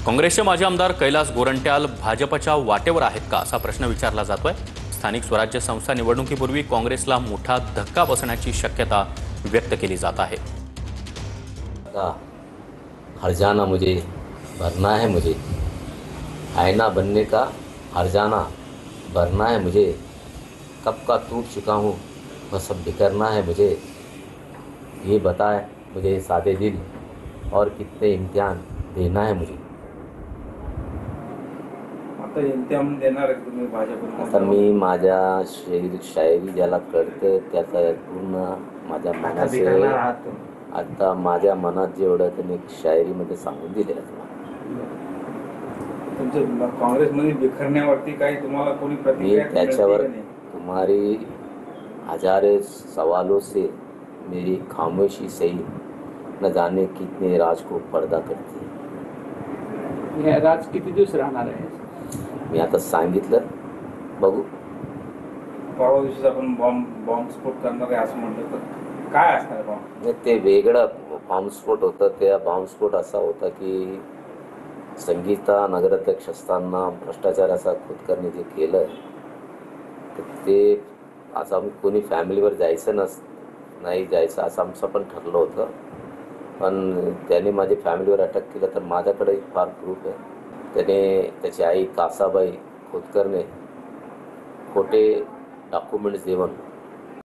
काँग्रेसचे माजी आमदार कैलास गोरंट्याल भाजपच्या वाटेवर आहेत का असा प्रश्न विचारला जातोय। स्थानिक स्वराज्य संस्था निवडणुकीपूर्वी काँग्रेसला मोठा धक्का बसण्याची शक्यता व्यक्त केली जात आहे। हरजाना मुझे भरना है, मुझे आईना बनने का हरजाना भरना है, मुझे कब का टूट चुका हूँ बस अब बिखरना है, मुझे ये बताए मुझे सादे दिल और कितने इम्तिहान देना है मुझे। आता इम्तिहान देणार आहे तुम्ही भाजपला? आता मी माझ्या शायरी ज्याला कळतं त्याचा पूर्ण माझ्या मनाचे आता माझ्या मनात जेवढं त्यांनी शायरीमध्ये सांगून दिले आहे। तुमचं काँग्रेसमध्ये बिखरण्यावरती काही तुम्हाला कोणी मी प्रतिक्रिया त्याच्यावर मिळते का नाही? तुम्हारी हजारे सवालों से मेरी खामोशी सही न जाने कितने राज को पर्दा करती है। हे राज किती दिवस राहणार आहे? मी आता सांगितलं, बघू। परवा दिवशी आपण बॉम्बस्फोट करणार आहे असं म्हटलं तर काय असणार बॉम्ब? ते वेगळं बॉम्बस्फोट होतं। त्या बॉम्बस्फोट असा होता की संगीता नगराध्यक्ष असताना भ्रष्टाचाराचा खोदकरने जे केलं तर ते असं आम्ही कोणी फॅमिलीवर जायचं नाही जायचं असं आमचं पण ठरलं होतं, पण त्याने माझी फॅमिलीवर अटॅक केलं। तर माझ्याकडे एक फार प्रूफ आहे। त्याने त्याची आई कासाबाई खोदकरने खोटे डॉक्युमेंट्स देऊन